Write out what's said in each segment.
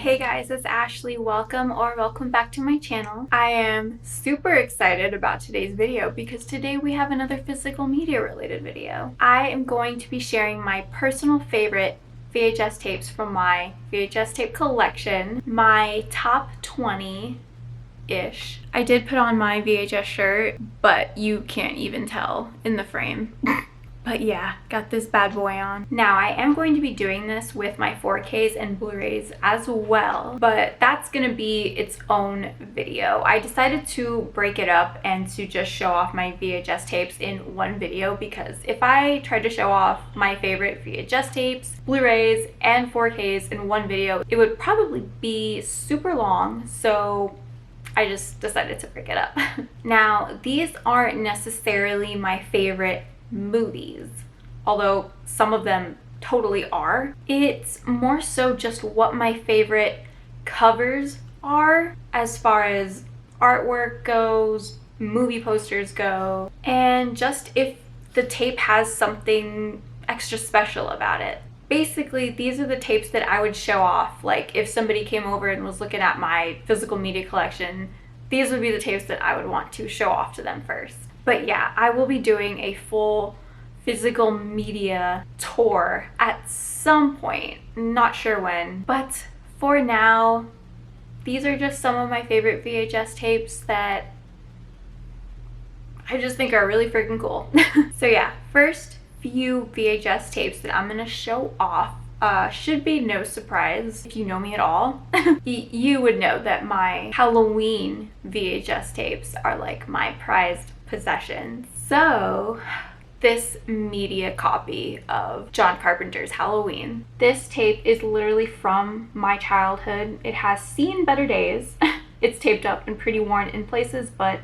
Hey guys, it's Ashley. Welcome back to my channel. I am super excited about today's video because today we have another physical media related video. I am going to be sharing my personal favorite VHS tapes from my VHS tape collection, my top 20-ish. I did put on my VHS shirt, but you can't even tell in the frame. But yeah, got this bad boy on. Now, I am going to be doing this with my 4Ks and Blu-rays as well, but that's gonna be its own video. I decided to break it up and to just show off my VHS tapes in one video because if I tried to show off my favorite VHS tapes, Blu-rays, and 4Ks in one video, it would probably be super long, so I just decided to break it up. Now, these aren't necessarily my favorite movies, although some of them totally are. It's more so just what my favorite covers are as far as artwork goes, movie posters go, and just if the tape has something extra special about it. Basically, these are the tapes that I would show off. Like if somebody came over and was looking at my physical media collection, these would be the tapes that I would want to show off to them first. But yeah, I will be doing a full physical media tour at some point, not sure when. But for now, these are just some of my favorite VHS tapes that I just think are really freaking cool. So yeah, first few VHS tapes that I'm gonna show off should be no surprise if you know me at all. You would know that my Halloween VHS tapes are like my prized possessions. So this media copy of John Carpenter's Halloween. This tape is literally from my childhood. It has seen better days. It's taped up and pretty worn in places, but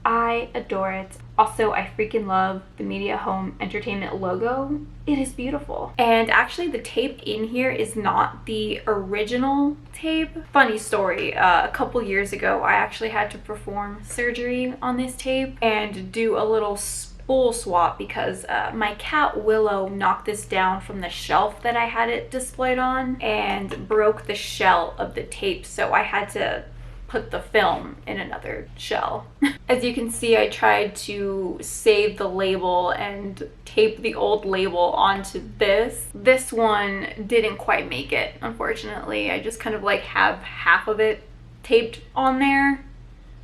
I adore it. Also, I freaking love the Media Home Entertainment logo. It is beautiful. And actually the tape in here is not the original tape. Funny story, a couple years ago I actually had to perform surgery on this tape and do a little spool swap because my cat Willow knocked this down from the shelf that I had it displayed on and broke the shell of the tape, so I had to put the film in another shell. As you can see, I tried to save the label and tape the old label onto this. This one didn't quite make it, unfortunately. I just kind of like have half of it taped on there,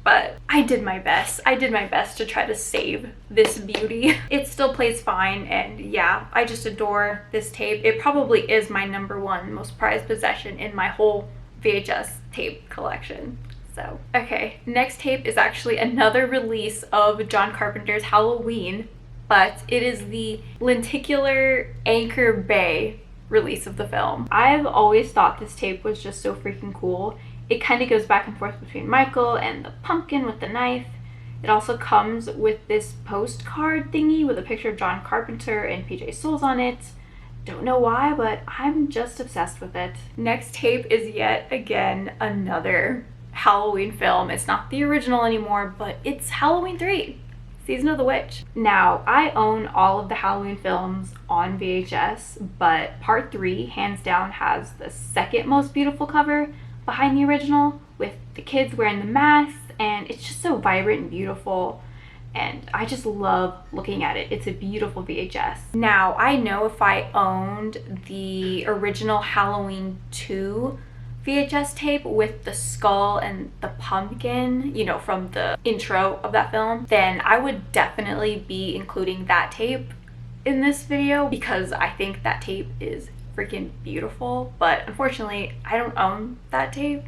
but I did my best. I did my best to try to save this beauty. It still plays fine, and yeah, I just adore this tape. It probably is my #1 most prized possession in my whole VHS tape collection. So, okay, next tape is actually another release of John Carpenter's Halloween, but it is the lenticular Anchor Bay release of the film. I've always thought this tape was just so freaking cool. It kind of goes back and forth between Michael and the pumpkin with the knife. It also comes with this postcard thingy with a picture of John Carpenter and PJ Souls on it. Don't know why, but I'm just obsessed with it. Next tape is yet again another Halloween film. It's not the original anymore, but it's Halloween 3, Season of the Witch. Now, I own all of the Halloween films on VHS, but part 3 hands down has the second most beautiful cover behind the original, with the kids wearing the masks, and it's just so vibrant and beautiful, and I just love looking at it. It's a beautiful VHS. Now, I know if I owned the original Halloween 2 VHS tape with the skull and the pumpkin, you know, from the intro of that film, then I would definitely be including that tape in this video because I think that tape is freaking beautiful. But unfortunately, I don't own that tape,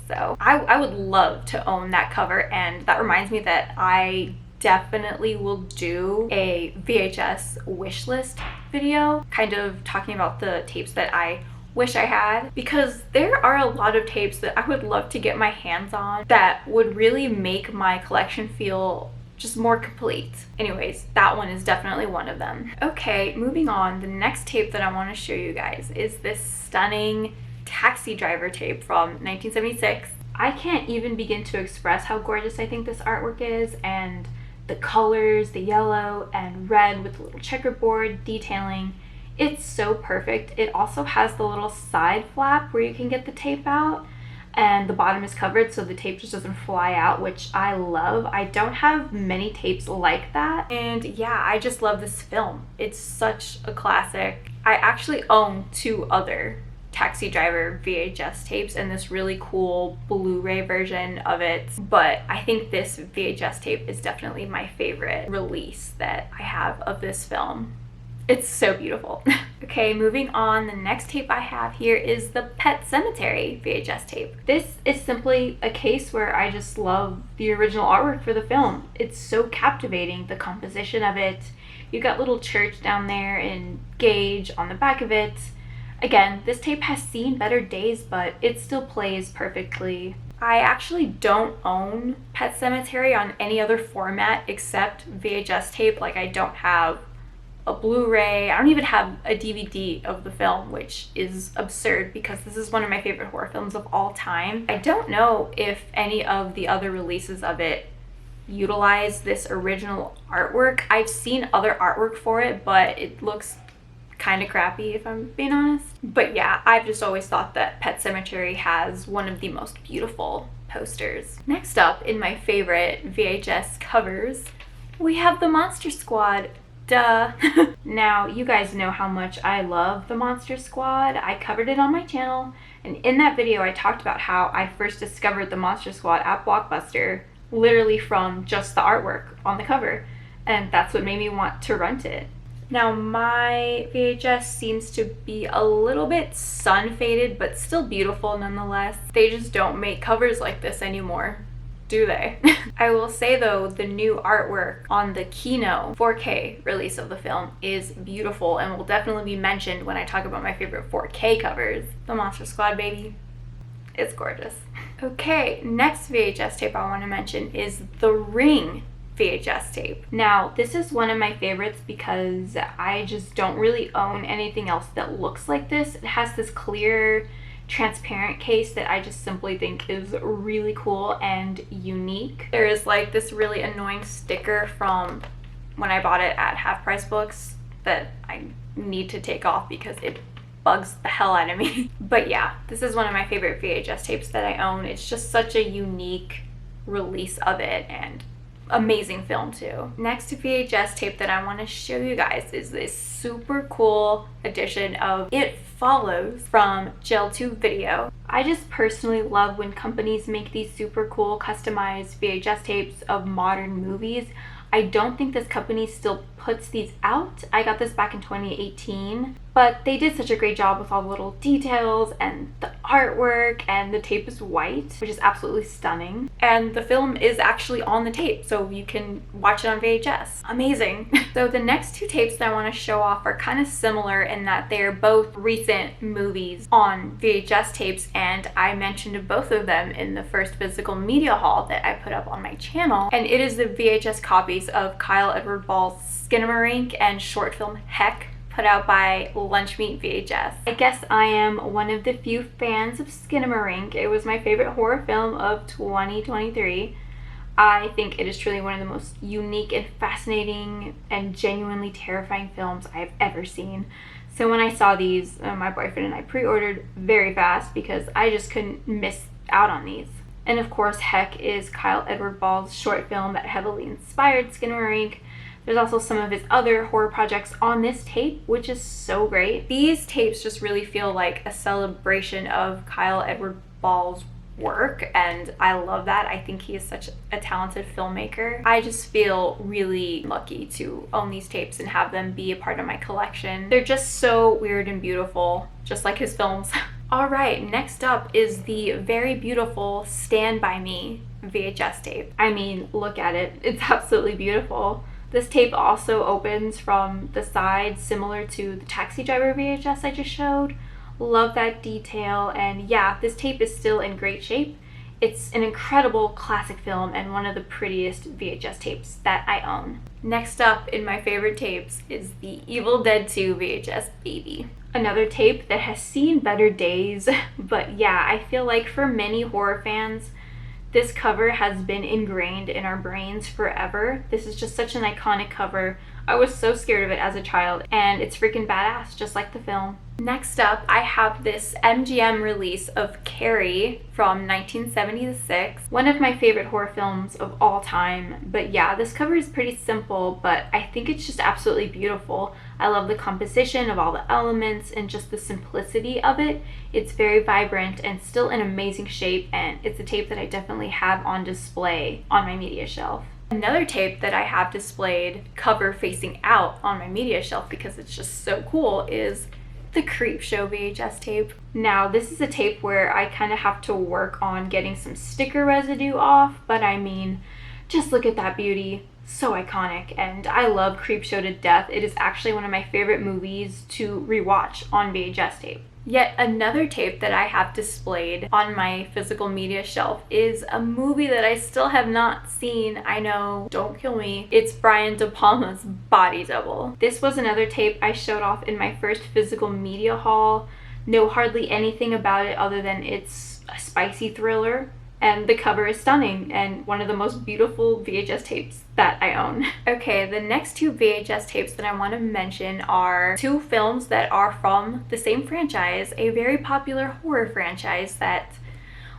so I would love to own that cover. And that reminds me that I definitely will do a VHS wish list video, kind of talking about the tapes that I wish I had, because there are a lot of tapes that I would love to get my hands on that would really make my collection feel just more complete. Anyways, that one is definitely one of them. Okay, moving on. The next tape that I want to show you guys is this stunning Taxi Driver tape from 1976. I can't even begin to express how gorgeous I think this artwork is, and the colors, the yellow and red with the little checkerboard detailing. It's so perfect. It also has the little side flap where you can get the tape out. and the bottom is covered so the tape just doesn't fly out, which I love. I don't have many tapes like that, and yeah, I just love this film. It's such a classic. I actually own 2 other Taxi Driver VHS tapes and this really cool Blu-ray version of it, but I think this VHS tape is definitely my favorite release that I have of this film. It's so beautiful. Okay, moving on, the next tape I have here is the Pet Sematary VHS tape. This is simply a case where I just love the original artwork for the film. It's so captivating, the composition of it. You got little church down there and Gage on the back of it. Again, this tape has seen better days, but it still plays perfectly. I actually don't own Pet Sematary on any other format except VHS tape. Like, I don't have a Blu-ray. I don't even have a DVD of the film, which is absurd because this is one of my favorite horror films of all time. I don't know if any of the other releases of it utilize this original artwork. I've seen other artwork for it, but it looks kind of crappy if I'm being honest. But yeah, I've just always thought that Pet Sematary has one of the most beautiful posters. Next up in my favorite VHS covers, we have the Monster Squad. Duh. Now, you guys know how much I love the Monster Squad. I covered it on my channel, and in that video I talked about how I first discovered the Monster Squad at Blockbuster, literally from just the artwork on the cover, and that's what made me want to rent it. Now, my VHS seems to be a little bit sun faded, but still beautiful nonetheless. They just don't make covers like this anymore, do they? I will say though, the new artwork on the Kino 4K release of the film is beautiful and will definitely be mentioned when I talk about my favorite 4K covers. The Monster Squad, baby. It's gorgeous. Okay, next VHS tape I want to mention is the Ring VHS tape. Now, this is one of my favorites because I just don't really own anything else that looks like this. It has this clear, transparent case that I just simply think is really cool and unique. There is like this really annoying sticker from when I bought it at Half Price Books that I need to take off because it bugs the hell out of me. But yeah, this is one of my favorite VHS tapes that I own. It's just such a unique release of it and amazing film too. Next VHS tape that I want to show you guys is this super cool edition of It Follows from Gel Tube Video. I just personally love when companies make these super cool customized VHS tapes of modern movies. I don't think this company still puts these out. I got this back in 2018, but they did such a great job with all the little details and the artwork, and the tape is white, which is absolutely stunning. And the film is actually on the tape, so you can watch it on VHS. Amazing. So the next 2 tapes that I want to show off are kind of similar in that they're both recent movies on VHS tapes, and I mentioned both of them in the first physical media haul that I put up on my channel. And it is the VHS copies of Kyle Edward Ball's Skinamarink and short film Heck, put out by Lunch Meat VHS. I guess I am one of the few fans of Skinamarink. It was my favorite horror film of 2023. I think it is truly one of the most unique and fascinating and genuinely terrifying films I've ever seen. So when I saw these, my boyfriend and I pre-ordered very fast because I just couldn't miss out on these. And of course, Heck is Kyle Edward Ball's short film that heavily inspired Skinamarink. There's also some of his other horror projects on this tape, which is so great. These tapes just really feel like a celebration of Kyle Edward Ball's work, and I love that. I think he is such a talented filmmaker. I just feel really lucky to own these tapes and have them be a part of my collection. They're just so weird and beautiful, just like his films. Alright, next up is the very beautiful Stand By Me VHS tape. I mean, look at it. It's absolutely beautiful. This tape also opens from the side, similar to the Taxi Driver VHS I just showed. Love that detail, and yeah, this tape is still in great shape. It's an incredible classic film and one of the prettiest VHS tapes that I own. Next up in my favorite tapes is the Evil Dead 2 VHS Baby. Another tape that has seen better days, but yeah, I feel like for many horror fans, this cover has been ingrained in our brains forever. This is just such an iconic cover I was so scared of it as a child, and it's freaking badass, just like the film. Next up, I have this MGM release of Carrie from 1976, one of my favorite horror films of all time. But yeah, this cover is pretty simple, but I think it's just absolutely beautiful. I love the composition of all the elements and just the simplicity of it. It's very vibrant and still in amazing shape, and it's a tape that I definitely have on display on my media shelf. Another tape that I have displayed cover facing out on my media shelf because it's just so cool is the Creepshow VHS tape. Now, this is a tape where I kind of have to work on getting some sticker residue off, but I mean, just look at that beauty. So iconic, and I love Creepshow to death. It is actually one of my favorite movies to rewatch on VHS tape. Yet another tape that I have displayed on my physical media shelf is a movie that I still have not seen. I know, don't kill me. It's Brian De Palma's Body Double. This was another tape I showed off in my first physical media haul. Know hardly anything about it other than it's a spicy thriller, and the cover is stunning and one of the most beautiful VHS tapes that I own. Okay, the next two VHS tapes that I want to mention are two films that are from the same franchise, a very popular horror franchise that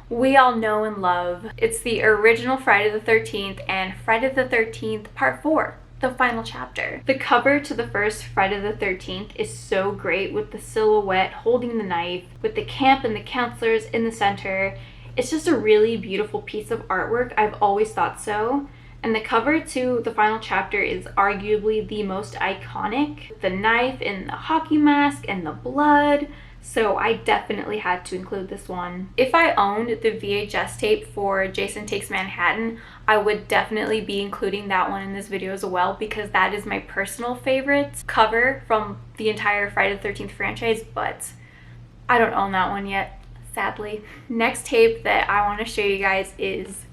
we all know and love. It's the original Friday the 13th and Friday the 13th Part 4. The final chapter. The cover to the first Friday the 13th is so great, with the silhouette holding the knife, with the camp and the counselors in the center. It's just a really beautiful piece of artwork. I've always thought so. And the cover to the final chapter is arguably the most iconic. The knife and the hockey mask and the blood. So I definitely had to include this one. If I owned the VHS tape for Jason Takes Manhattan, I would definitely be including that one in this video as well, because that is my personal favorite cover from the entire Friday the 13th franchise, but I don't own that one yet, sadly. Next tape that I want to show you guys is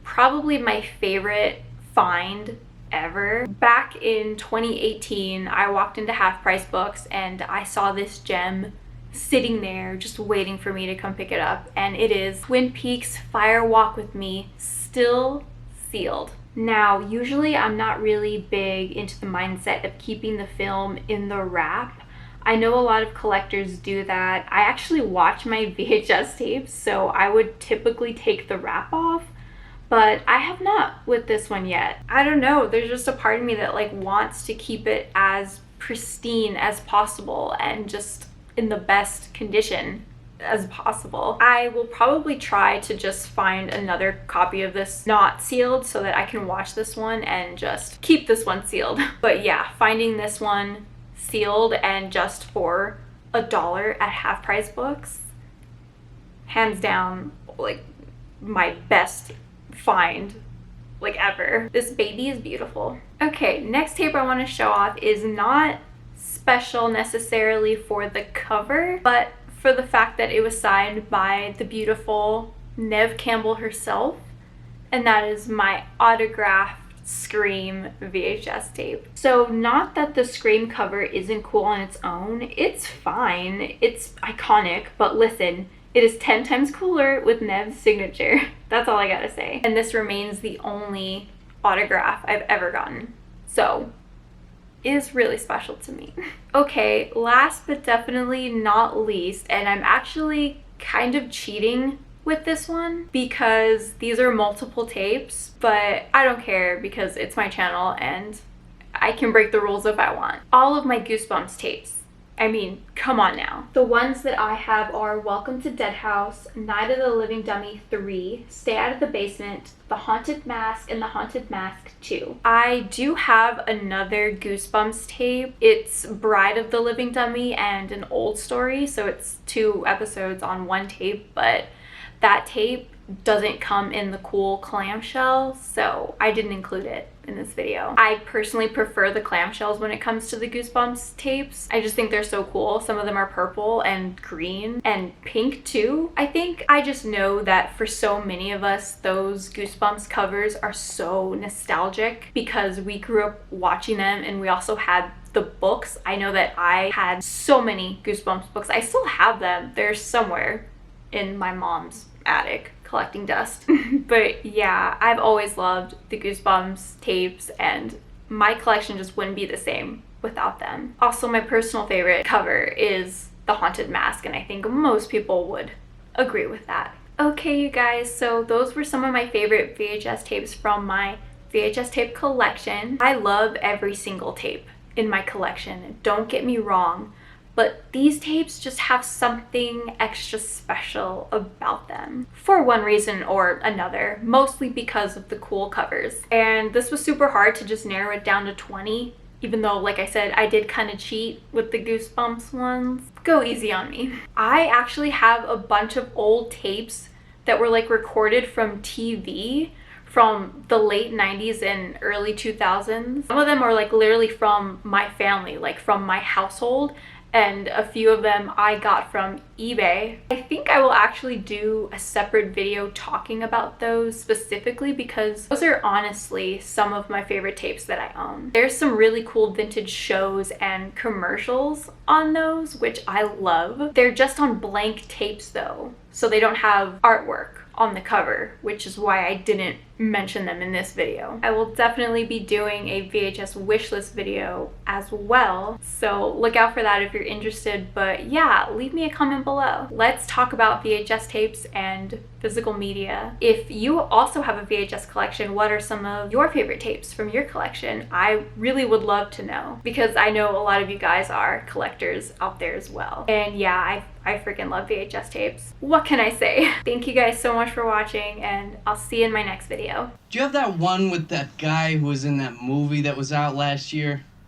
probably my favorite find ever. Back in 2018, I walked into Half Price Books and I saw this gem sitting there just waiting for me to come pick it up, and it is Twin Peaks Fire Walk with Me, still sealed. Now, usually I'm not really big into the mindset of keeping the film in the wrap. I know a lot of collectors do that. I actually watch my VHS tapes, so I would typically take the wrap off, but I have not with this one yet. I don't know, there's just a part of me that like wants to keep it as pristine as possible and just in the best condition as possible. I will probably try to just find another copy of this not sealed so that I can watch this one and just keep this one sealed. But yeah, finding this one sealed and just for $1 at Half Price Books, hands down, like my best find like ever. This baby is beautiful. Okay, next tape I want to show off is not special necessarily for the cover, but for the fact that it was signed by the beautiful Neve Campbell herself, and that is my autographed Scream VHS tape. So not that the Scream cover isn't cool on its own, it's fine, it's iconic, but listen, it is 10 times cooler with Neve's signature. That's all I gotta say. And this remains the only autograph I've ever gotten, so it is really special to me. Okay, last but definitely not least, and I'm actually kind of cheating with this one because these are multiple tapes, but I don't care because it's my channel and I can break the rules if I want. All of my Goosebumps tapes. I mean, come on now. The ones that I have are Welcome to Dead House, Night of the Living Dummy 3, Stay Out of the Basement, The Haunted Mask, and The Haunted Mask 2. I do have another Goosebumps tape. It's Bride of the Living Dummy and an old story, so it's 2 episodes on one tape, but that tape doesn't come in the cool clamshell, so I didn't include it in this video. I personally prefer the clamshells when it comes to the Goosebumps tapes. I just think they're so cool. Some of them are purple and green and pink too, I think. I just know that for so many of us, those Goosebumps covers are so nostalgic because we grew up watching them, and we also had the books. I know that I had so many Goosebumps books. I still have them. They're somewhere in my mom's attic collecting dust. But yeah, I've always loved the Goosebumps tapes, and my collection just wouldn't be the same without them. Also, my personal favorite cover is the Haunted Mask, and I think most people would agree with that. Okay, you guys, so those were some of my favorite VHS tapes from my VHS tape collection. I love every single tape in my collection, don't get me wrong, but these tapes just have something extra special about them for one reason or another, mostly because of the cool covers. And this was super hard to just narrow it down to 20, even though, like I said, I did kind of cheat with the Goosebumps ones. Go easy on me. I actually have a bunch of old tapes that were like recorded from TV from the late 90s and early 2000s. Some of them are like literally from my family, like from my household, and a few of them I got from eBay. I think I will actually do a separate video talking about those specifically because those are honestly some of my favorite tapes that I own. There's some really cool vintage shows and commercials on those, which I love. They're just on blank tapes though, so they don't have artwork on the cover, which is why I didn't mention them in this video. I will definitely be doing a VHS wishlist video as well, so look out for that if you're interested. But yeah, leave me a comment below. Let's talk about VHS tapes and physical media. If you also have a VHS collection, what are some of your favorite tapes from your collection? I really would love to know, because I know a lot of you guys are collectors out there as well. And yeah, I freaking love VHS tapes. What can I say? Thank you guys so much for watching, and I'll see you in my next video. Do you have that one with that guy who was in that movie that was out last year?